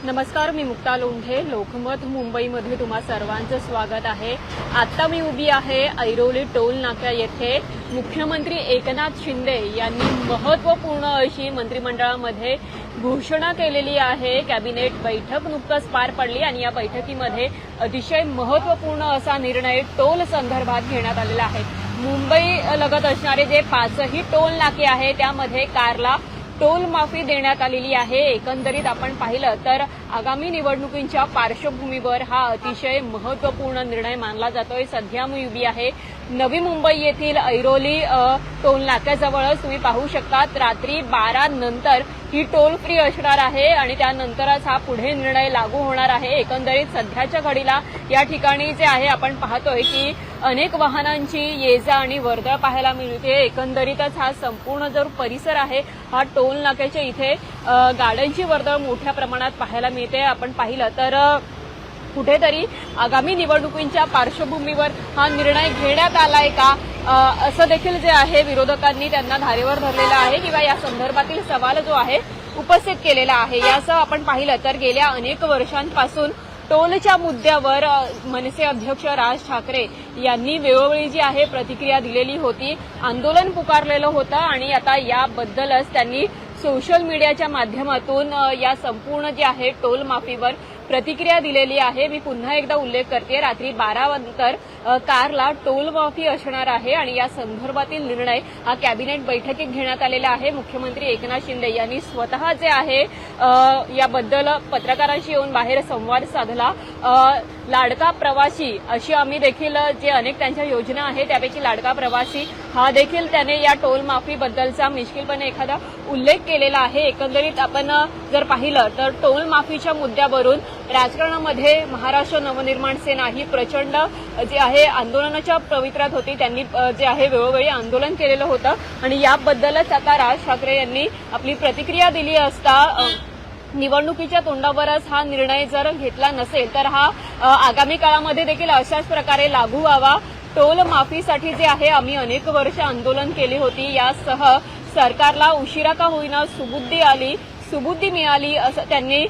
नमस्कार, मी मुक्ता लोंढे. लोकमत मुंबईमध्ये तुम्हा सर्वांचं स्वागत आहे. आता मी उभी आहे ऐरोली टोल नाका येथे. मुख्यमंत्री एकनाथ शिंदे यांनी महत्त्वपूर्ण अशी मंत्रिमंडळामध्ये घोषणा केलेली आहे. कॅबिनेट बैठक नुकताच पार पडली आणि या बैठकीमध्ये अतिशय महत्त्वपूर्ण असा निर्णय टोल संदर्भात घेण्यात आलेला आहे. मुंबई लगत असणारे जे 5ही टोल नाके आहे त्यामध्ये कारला टोल माफी देण्यात आलेली आहे. एकंदरीत आपण पाहिलं तर आगामी निवडणुकींच्या पार्श्वभूमीवर हा अतिशय महत्त्वपूर्ण निर्णय मानला जातोय. सध्या मी उभी आहे नवी मुंबई येथील ऐरोली टोल नाक्याजवळच. तुम्ही पाहू शकता रात्री 12 नंतर ही टोल फ्री असणार आहे आणि त्यानंतरच हा पुढे निर्णय लागू होणार आहे. एकंदरीत सध्याच्या घडीला या ठिकाणी जे आहे आपण पाहतोय की अनेक वाहनांची ये जा आणि वर्दळ पाहायला मिळते. एकंदरीतच हा संपूर्ण जो परिसर आहे हा टोल नाक्याच्या इथे गाड्यांची वर्दळ मोठ्या प्रमाणात पाहायला मिळते. आपण पाहिलं तर कुठेतरी आगामी निवडणुकींच्या पार्श्वभूमीवर हा निर्णय घेण्यात आलाय का असं देखील जे आहे विरोधकांनी त्यांना धारेवर धरलेलं आहे किंवा या संदर्भातील सवाल जो आहे उपस्थित केलेला आहे. यासह आपण पाहिलं तर गेल्या अनेक वर्षांपासून टोलच्या मुद्द्यावर मनसे अध्यक्ष राज ठाकरे यांनी वेळोवेळी जी आहे प्रतिक्रिया दिलेली होती, आंदोलन पुकारलेलं होतं आणि आता याबद्दलच त्यांनी सोशल मीडियाच्या माध्यमातून या संपूर्ण जे आहे टोल माफीवर प्रतिक्रिया दिलेली आहे. मी पुन्हा एकदा उल्लेख करते, रात्री 12 नंतर कारला टोल माफी असणार आहे आणि या संदर्भातील निर्णय हा कॅबिनेट बैठकीत घेण्यात आलेला आहे. मुख्यमंत्री एकनाथ शिंदे यांनी स्वतः जे आहे याबद्दल पत्रकारांशी येऊन बाहेर संवाद साधला. लाडका प्रवासी अशी आम्ही देखील जे अनेक त्यांच्या योजना आहेत त्यापैकी लाडका प्रवासी हा देखील त्याने या टोल माफीबद्दलचा मिश्किलपणे एखादा उल्लेख केलेला आहे. एकंदरीत आपण जर पाहिलं तर टोल माफीच्या मुद्द्यावरून राजकारणामध्ये महाराष्ट्र नवनिर्माण सेना ही प्रचंड जे आहे आंदोलनाच्या पवित्र्यात होती. त्यांनी जे आहे वेळोवेळी आंदोलन केलेलं होतं आणि याबद्दलच आता राज ठाकरे यांनी आपली प्रतिक्रिया दिली असता निवडणुकीच्या तोंडावरच हा निर्णय जर घेतला नसेल तर हा आगामी काळामध्ये देखील अशाच प्रकारे लागू व्हावा. टोल माफीसाठी जे आहे आम्ही अनेक वर्ष आंदोलन केली होती, यासह सरकारला उशिरा का होईना सुबुद्धी मिळाली असं त्यांनी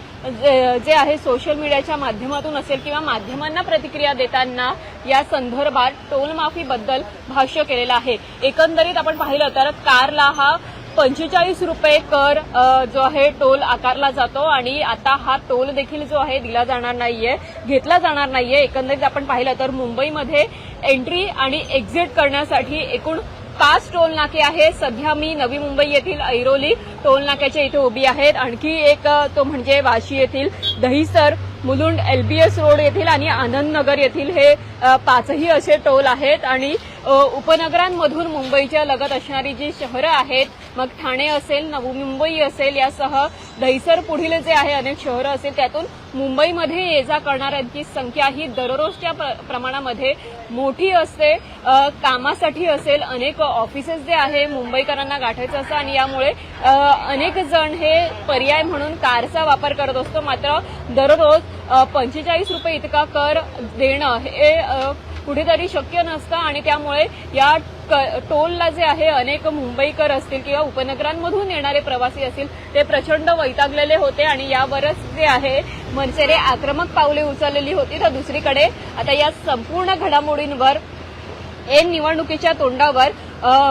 जे आहे सोशल मीडियाच्या माध्यमातून असेल किंवा माध्यमांना प्रतिक्रिया देताना या संदर्भात टोल माफीबद्दल भाष्य केलेलं आहे. एकंदरीत आपण पाहिलं तर कारला हा 45 रुपये कर जो आहे टोल आकारला जातो आणि आता हा टोल देखील जो आहे दिला जाणार नाहीये, घेतला जाणार नाहीये. एकंदरीत आपण पाहिलं तर मुंबईमध्ये एंट्री आणि एक्झिट करण्यासाठी एकूण 5 टोल नाके आहे. सध्या मी नवी मुंबई येथील ऐरोली टोल नाक्याच्या इथे उभी आहेत. आणखी एक तो म्हणजे वाशी येथील दहिसर, मुलुंड, एलबीएस रोड येथील आणि आनंदनगर येथील हे 5ही असे टोल आहेत. आणि उपनगरांमधून मुंबईच्या लगत असणारी जी शहरं आहेत, मग ठाणे असेल, नवी मुंबई असेल, यासह दहिसर पुढील जे आहे अनेक शहरं असेल त्यातून मुंबईमध्ये ये जा करणाऱ्यांची संख्या ही दररोजच्या प्रमाणामध्ये मोठी असते. कामासाठी असेल, अनेक ऑफिसेस जे आहे मुंबईकरांना गाठायचं असतं आणि यामुळे अनेक जण हे पर्याय म्हणून कारचा वापर करत असतो. मात्र दररोज 45 रुपये इतका कर देणं हे कुठेतरी शक्य नसतं आणि त्यामुळे या टोलला जे आहे अनेक मुंबईकर असतील किंवा उपनगरांमधून येणारे प्रवासी असतील ते प्रचंड वैतागलेले होते आणि यावरच जे आहे मनसेने आक्रमक पावले उचललेली होती. तर दुसरीकडे आता या संपूर्ण घडामोडींवर निवडणुकीच्या तोंडावर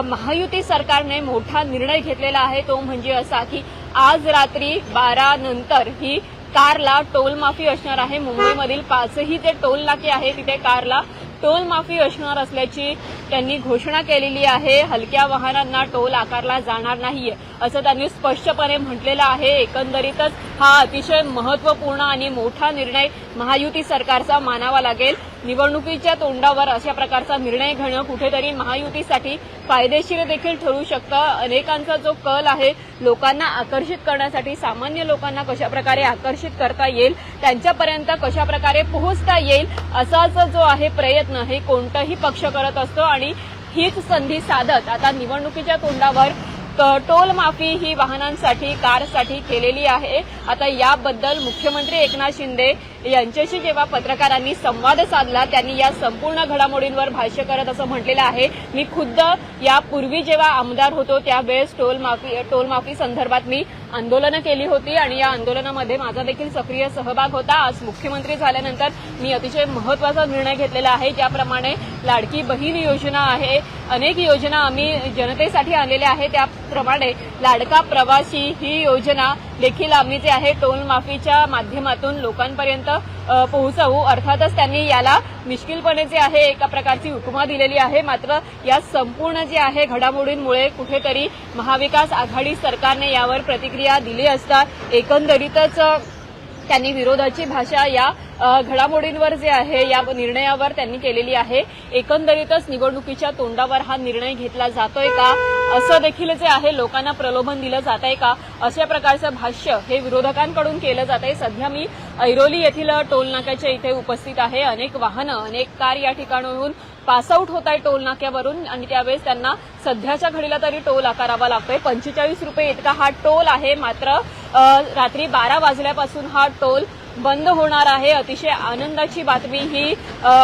महायुती सरकारने मोठा निर्णय घेतलेला आहे. तो म्हणजे असा की आज रात्री 12 नंतर ही कारला टोल माफी असणार आहे. मुंबईमधील 5ही जे टोल नाके आहे तिथे कारला टोल माफी असणार असल्याची त्यांनी घोषणा केलेली आहे. हलक्या वाहनांना टोल आकारला जाणार नाहीये असं त्यांनी स्पष्टपणे म्हटलेलं आहे. एकंदरीतच हा अतिशय महत्त्वपूर्ण आणि मोठा निर्णय महायुती सरकारचा मानावा लागेल. निवडणुकीच्या तोंडावर अशा प्रकारचा निर्णय घेणं कुठेतरी महायुतीसाठी फायदेशीर देखील ठरू शकतं. अनेकांचा जो कल आहे लोकांना आकर्षित करण्यासाठी, सामान्य लोकांना कशाप्रकारे आकर्षित करता येईल, त्यांच्यापर्यंत कशाप्रकारे पोहोचता येईल असाच जो आहे प्रयत्न हे कोणताही पक्ष करत असतो आणि हीच संधी साधत आता निवडणुकीच्या तोंडावर टोल माफी ही वाहनांसाठी, कारसाठी केलेली आहे. आता याबद्दल मुख्यमंत्री एकनाथ शिंदे यांच्याशी जेव्हा पत्रकारांनी संवाद साधला त्यांनी या संपूर्ण घडामोडींवर भाष्य करत असं म्हटलेलं आहे, मी खुद्द यापूर्वी जेव्हा आमदार होतो त्यावेळेस टोल माफी संदर्भात मी आंदोलनं केली होती आणि या आंदोलनामध्ये माझा देखील सक्रिय सहभाग होता। आज मुख्यमंत्री झाल्यानंतर मी अतिशय महत्त्वाचा निर्णय घेतलेला आहे, ज्याप्रमाणे लाडकी बहीण योजना आहे, अनेक योजना आम्ही जनतेसाठी आणलेल्या आहेत, त्याप्रमाणे लाडका प्रवासी ही योजना देखील आम्ही जे आहे टोल माफीच्या माध्यमातून लोकांपर्यंत पोहोचवू। अर्थातच त्यांनी याला निष्किलपणे जे आहे एका प्रकारची उपमा दिलेली आहे, मात्र या संपूर्ण जे आहे घडामोडींमुळे कुठेतरी महाविकास आघाडी सरकारने यावर प्रतिक्रिया दिली असता एकंदरीतच त्यांनी विरोधाची भाषा या घडामोडींवर जे आहे या निर्णयावर त्यांनी केलेली आहे। एकंदरीतच निवडणुकीच्या तोंडावर हा निर्णय घेतला जातोय का, असं देखील जे आहे लोकांना प्रलोभन दिलं जात आहे का, अशा प्रकारचं भाष्य हे विरोधकांकडून केलं जात आहे। सध्या मी ऐरोली येथील टोल नाक्याच्या इथे उपस्थित आहे। अनेक वाहनं, अनेक कार या ठिकाणाहून पासआउट होत आहे टोल नाक्यावरून आणि त्यावेळेस त्यांना सध्याच्या घडीला तरी टोल आकारावा लागतोय। 45 रुपये इतका हा टोल आहे, मात्र रात्री 12 वाजल्यापासून हा टोल बंद होणार आहे। अतिशय आनंदाची बातमी ही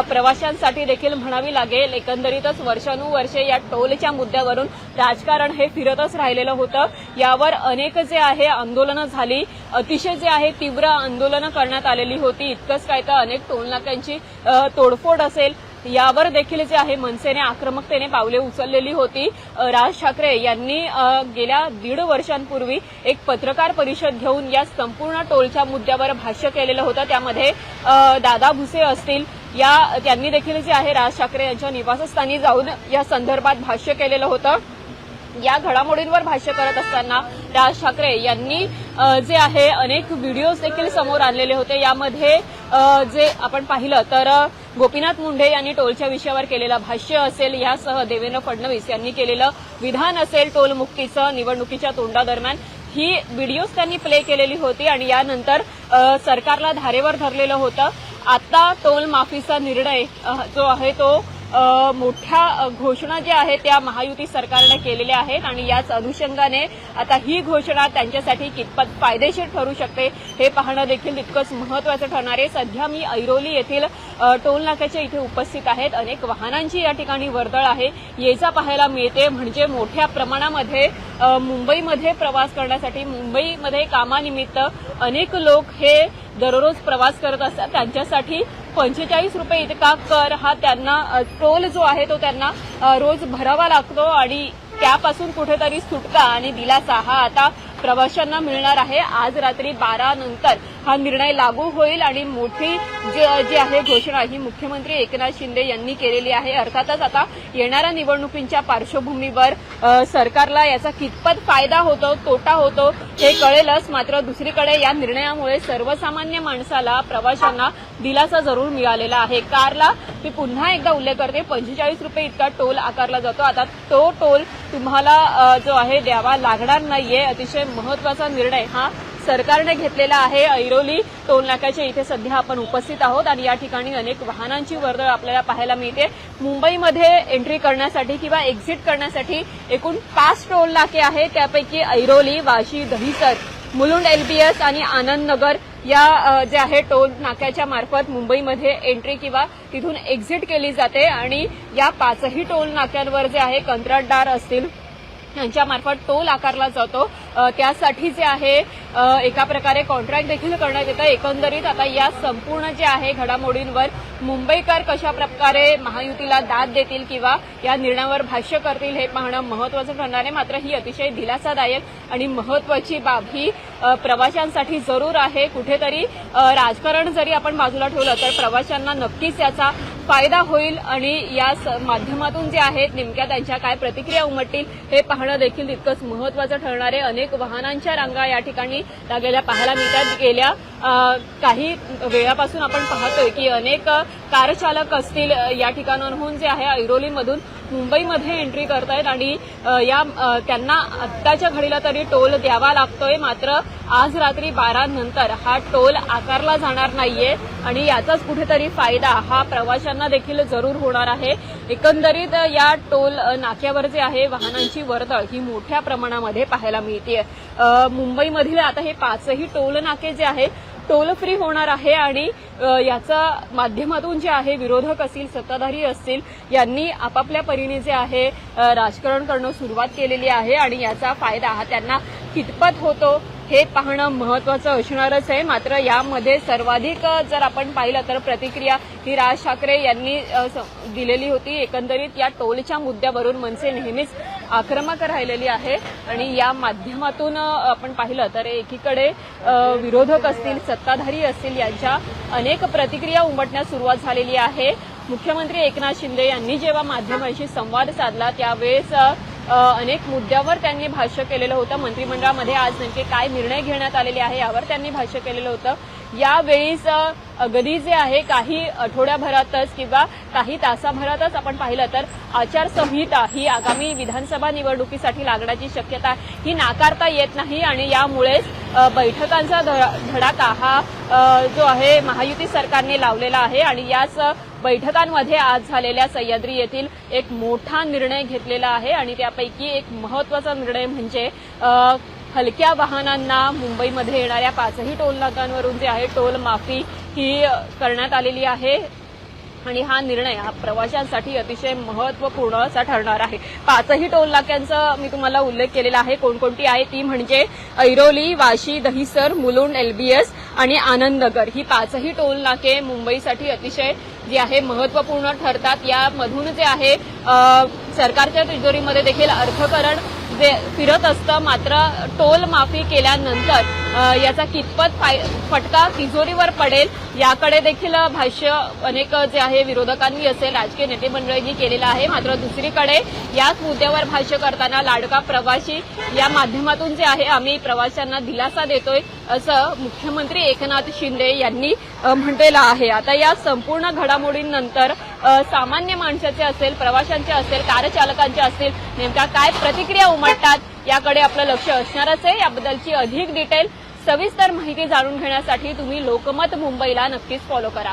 प्रवाशांसाठी देखील म्हणावी लागेल। एकंदरीतच वर्षानुवर्षे या टोलच्या मुद्द्यावरून राजकारण हे फिरतच राहिलेलं होतं। यावर अनेक जे आहे आंदोलनं झाली, अतिशय जे आहे तीव्र आंदोलनं करण्यात आलेली होती। इतकंच काय तर अनेक टोल नाक्यांची तोडफोड असेल, यावर देखील जे आहे मनसेने आक्रमकतेने पावले उचललेली होती। राज ठाकरे यांनी गेल्या 1.5 वर्षांपूर्वी एक पत्रकार परिषद घेऊन या संपूर्ण टोलच्या मुद्द्यावर भाष्य केलेलं होतं। त्यामध्ये दादा भुसे असतील, त्यांनी देखील जे आहे राज ठाकरे यांच्या निवासस्थानी जाऊन या संदर्भात भाष्य केलेलं होतं। या घडामोडींवर भाष्य करत असताना राज ठाकरे यांनी जे आहे अनेक व्हिडिओज देखील समोर आणलेले होते। यामध्ये जे आपण पाहिलं तर गोपीनाथ मुंडे यांनी टोलच्या विषयावर केलेलं भाष्य असेल, यासह देवेंद्र फडणवीस यांनी केलेलं विधान असेल टोल मुक्तीचं निवडणुकीच्या तोंडादरम्यान, ही व्हिडिओज त्यांनी प्ले केलेली होती आणि यानंतर सरकारला धारेवर धरलेलं होतं। आता टोल माफीचा निर्णय जो आहे तो मोठ्या घोषणा ज्या आहेत त्या महायुती सरकारने केलेल्या आहेत आणि याच अनुषंगाने आता ही घोषणा त्यांच्यासाठी कितपत फायदेशीर ठरू शकते हे पाहणं देखील तितकंच महत्त्वाचं ठरणार आहे। सध्या मी ऐरोली येथील टोल नाक्याच्या इथे उपस्थित आहेत। अनेक वाहनांची या ठिकाणी वर्दळ आहे, ये जा पाहायला मिळते। म्हणजे मोठ्या प्रमाणामध्ये मुंबईमध्ये प्रवास करण्यासाठी, मुंबईमध्ये कामानिमित्त अनेक लोक हे दररोज प्रवास करत असतात। त्यांच्यासाठी 45 रुपये इतका कर हा त्यांना टोल जो आहे तो त्यांना रोज भरावा लागतो आणि त्यापासून कुठेतरी सुटका आणि दिलासा हा आता प्रवाशांना मिळणार आहे। आज रात्री 12 नंतर हा निर्णय लागू होईल आणि मोठी जी आहे घोषणा ही मुख्यमंत्री एकनाथ शिंदे यांनी केलेली आहे। अर्थातच आता येणाऱ्या निवडणुकींच्या पार्श्वभूमीवर सरकारला याचा कितपत फायदा होतो, तोटा होतो हे कळेलच, मात्र दुसरीकडे या निर्णयामुळे सर्वसामान्य माणसाला, प्रवाशांना दिलासा जरूर मिळालेला आहे। कारला मी पुन्हा एकदा उल्लेख करते, 45 रुपये इतका टोल आकारला जातो। आता तो टोल तुम्हाला जो आहे द्यावा लागणार नाहीये। अतिशय महत्त्वाचा निर्णय हा सरकारने घेतलेला आहे। ऐरोली टोल नाक्याच्या इथे सध्या आपण उपस्थित आहोत आणि या ठिकाणी अनेक वाहनांची वर्दळ आपल्याला पाहायला मिळते। मुंबईमध्ये एंट्री करण्यासाठी किंवा एक्झिट करण्यासाठी एकूण 5 टोल नाके आहेत, त्यापैकी ऐरोली, वाशी, दहिसर, मुलुंड LBS आणि आनंद नगर या जे आहे टोल नाक्याच्या मार्फत मुंबईमध्ये एंट्री किंवा तिथून एक्झिट केली जाते आणि या 5ही टोल नाक्यांवर जे आहे कंत्राटदार असतील यांच्यामार्फत टोल आकारला जातो। त्यासाठी जे आहे एका प्रकारे कॉन्ट्रॅक्ट देखील करण्यात येतं। एकंदरीत आता या संपूर्ण जे आहे घडामोडींवर मुंबईकर कशा प्रकारे महायुतीला दाद देतील किंवा या निर्णयावर भाष्य करतील हे पाहणं महत्त्वाचं ठरणार आहे। मात्र ही अतिशय दिलासादायक आणि महत्त्वाची बाब ही प्रवाशांसाठी जरूर आहे। कुठेतरी राजकारण जरी आपण बाजूला ठेवलं तर प्रवाशांना नक्कीच याचा फायदा होईल आणि या माध्यमातून जे आहेत नेमक्या त्यांच्या काय प्रतिक्रिया उमटतील हे पाहणं देखील तितकंच महत्त्वाचं ठरणार आहे। अनेक वाहनांच्या रांगा या ठिकाणी लागलेल्या पाहायला मिळतात। गेल्या काही वेळापासून आपण पाहतोय की अनेक कार चालक असतील या ठिकाणाहून जे आहे ऐरोलीमधून मुंबईमध्ये एंट्री करतायत आणि त्यांना आत्ताच्या घडीला तरी टोल द्यावा लागतोय, मात्र आज रात्री 12 नंतर हा टोल आकारला जाणार नाहीये आणि याचाच कुठेतरी फायदा हा प्रवाशांना देखील जरूर होणार आहे। एकंदरीत या टोल नाक्यावर जे आहे वाहनांची वर्दळ ही मोठ्या प्रमाणामध्ये पाहायला मिळते। मुंबईमधील आता हे 5ही टोल नाके जे आहेत टोल फ्री होणार आहे आणि याचा माध्यमातून जे आहे विरोधक असतील, सत्ताधारी असतील यांनी आपापल्या परीने जे आहे राजकारण करणं सुरुवात केलेली आहे आणि याचा फायदा हा त्यांना कितपत होतो हे पाहणं महत्वाचं असणारच आहे. मात्र यामध्ये सर्वाधिक जर आपण पाहिलं तर प्रतिक्रिया ही राज ठाकरे यांनी दिलेली होती. एकंदरीत या टोलच्या मुद्द्यावरून मनसे नेहमीच आक्रमक राहिलेली आहे आणि या माध्यमातून आपण पाहिलं तर एकीकडे विरोधक असतील, सत्ताधारी असतील, यांच्या अनेक प्रतिक्रिया उमटण्यास सुरुवात झालेली आहे. मुख्यमंत्री एकनाथ शिंदे यांनी जेव्हा माध्यमांशी संवाद साधला त्यावेळेस अनेक मुद्द्यावर त्यांनी भाष्य केलेलं होतं. मंत्रिमंडळामध्ये आज नेमके काय निर्णय घेण्यात आलेले आहे यावर त्यांनी भाष्य केलेलं होतं. यावेळीच अगदी जे आहे काही आठवड्याभरातच किंवा काही तासाभरातच आपण पाहिलं तर आचारसंहिता ही आगामी विधानसभा निवडणुकीसाठी लागण्याची शक्यता ही नाकारता येत नाही आणि यामुळेच बैठकांचा धडाका हा जो आहे महायुती सरकारने लावलेला आहे आणि याच बैठकांमध्ये आज झालेल्या सह्याद्री येथील एक मोठा निर्णय घेतलेला आहे आणि त्यापैकी एक महत्वाचा निर्णय म्हणजे हलक्या वाहनांना मुंबईमध्ये येणाऱ्या 5ही टोल नाक्यांवरून जे आहे टोल माफी ही करण्यात आलेली आहे आणि हा निर्णय हा प्रवाशांसाठी अतिशय महत्वपूर्ण असा ठरणार आहे. 5ही टोल नाक्यांचा मी तुम्हाला उल्लेख केलेला आहे. कोणकोणती आहे ती म्हणजे ऐरोली, वाशी, दहिसर, मुलुंड, एलबीएस आणि आनंदनगर ही 5ही टोल नाके मुंबईसाठी अतिशय जे आहे महत्वपूर्ण ठरतात. यामधून जे आहे सरकारच्या तिजोरीमध्ये देखील अर्थकारण जे फिरत असतं. मात्र टोल माफी केल्यानंतर याचा कितपत फटका तिजोरीवर पडेल याकडे देखील भाष्य अनेक जे आहे विरोधकांनी असेल, राजकीय नेते मंडळींनी केलेलं आहे. मात्र दुसरीकडे याच मुद्द्यावर भाष्य करताना लाडका प्रवासी या माध्यमातून जे आहे आम्ही प्रवाशांना दिलासा देतोय असं मुख्यमंत्री एकनाथ शिंदे यांनी म्हटलेलं आहे. आता या संपूर्ण घडामोडींनंतर सामान्य माणसाचे असेल, प्रवाशांचे असेल, कारचालकांचे असतील नेमक्या काय प्रतिक्रिया उमटतात याकडे आपलं लक्ष असणारच आहे. याबद्दलची अधिक डिटेल सविस्तर माहिती जाणून घेण्यासाठी तुम्ही लोकमत मुंबईला नक्कीच फॉलो करा.